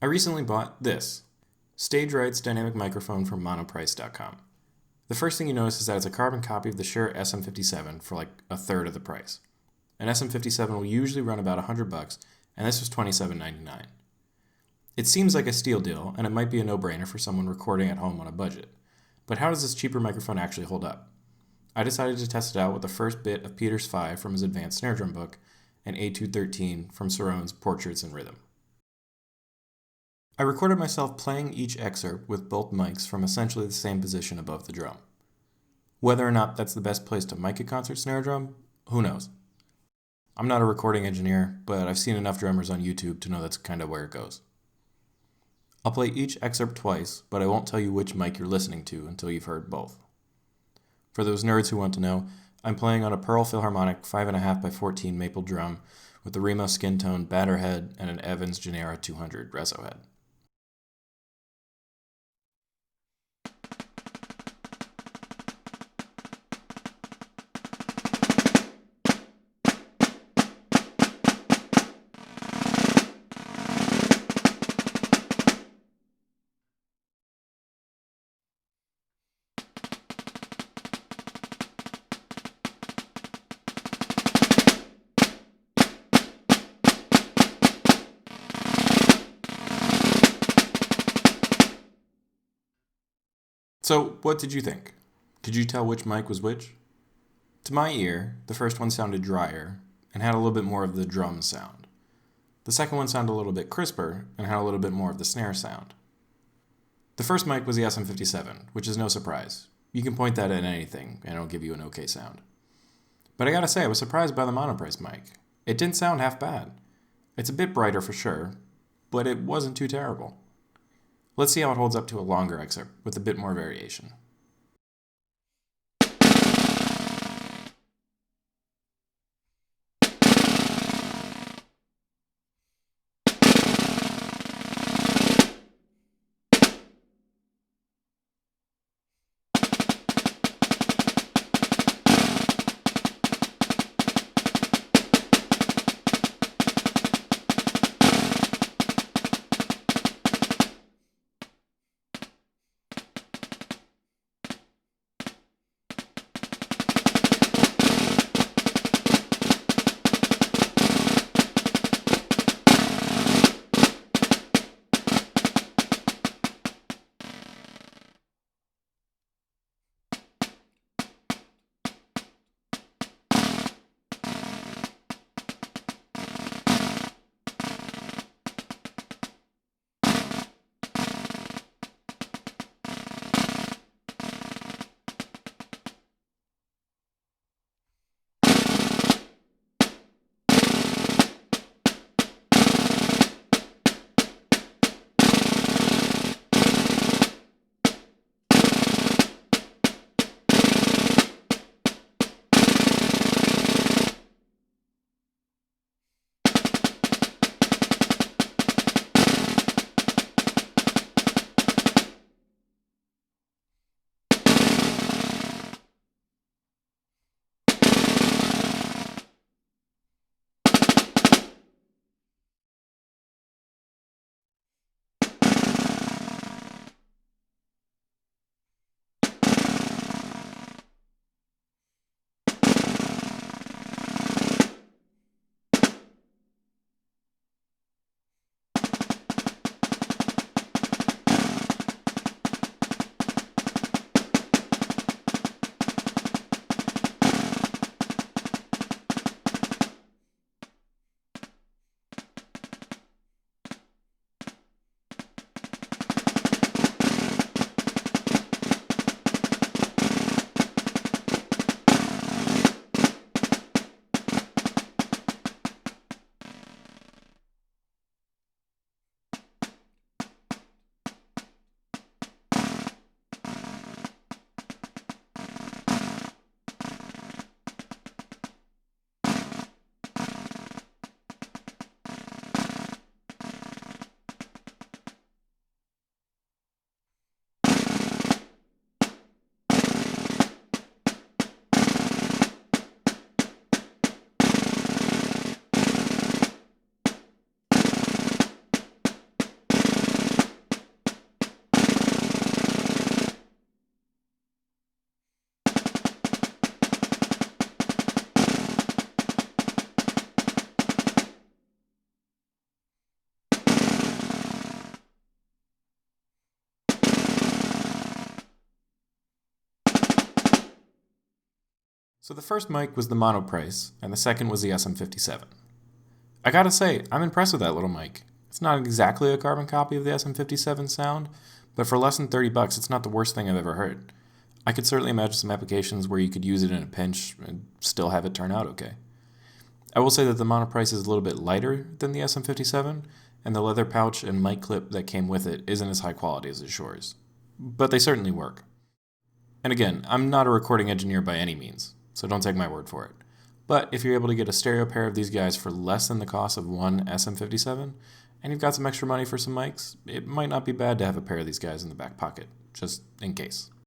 I recently bought this, StageRight's dynamic microphone from Monoprice.com. The first thing you notice is that it's a carbon copy of the Shure SM57 for like a third of the price. An SM57 will usually run about $100, and this was $27.99. It seems like a steal deal, and it might be a no-brainer for someone recording at home on a budget. But how does this cheaper microphone actually hold up? I decided to test it out with the first bit of Peter's 5 from his advanced snare drum book, and A213 from Cerrone's Portraits in Rhythm. I recorded myself playing each excerpt with both mics from essentially the same position above the drum. Whether or not that's the best place to mic a concert snare drum, who knows? I'm not a recording engineer, but I've seen enough drummers on YouTube to know that's kind of where it goes. I'll play each excerpt twice, but I won't tell you which mic you're listening to until you've heard both. For those nerds who want to know, I'm playing on a Pearl Philharmonic 5.5x14 maple drum with the Remo skin tone batter head and an Evans Genera 200 reso head. So, what did you think? Could you tell which mic was which? To my ear, the first one sounded drier and had a little bit more of the drum sound. The second one sounded a little bit crisper and had a little bit more of the snare sound. The first mic was the SM57, which is no surprise. You can point that at anything and it'll give you an okay sound. But I gotta say, I was surprised by the Monoprice mic. It didn't sound half bad. It's a bit brighter for sure, but it wasn't too terrible. Let's see how it holds up to a longer excerpt with a bit more variation. So the first mic was the Monoprice, and the second was the SM57. I gotta say, I'm impressed with that little mic. It's not exactly a carbon copy of the SM57 sound, but for less than $30, it's not the worst thing I've ever heard. I could certainly imagine some applications where you could use it in a pinch and still have it turn out okay. I will say that the Monoprice is a little bit lighter than the SM57, and the leather pouch and mic clip that came with it isn't as high quality as the Shure's. But they certainly work. And again, I'm not a recording engineer by any means, so don't take my word for it. But if you're able to get a stereo pair of these guys for less than the cost of one SM57, and you've got some extra money for some mics, it might not be bad to have a pair of these guys in the back pocket, just in case.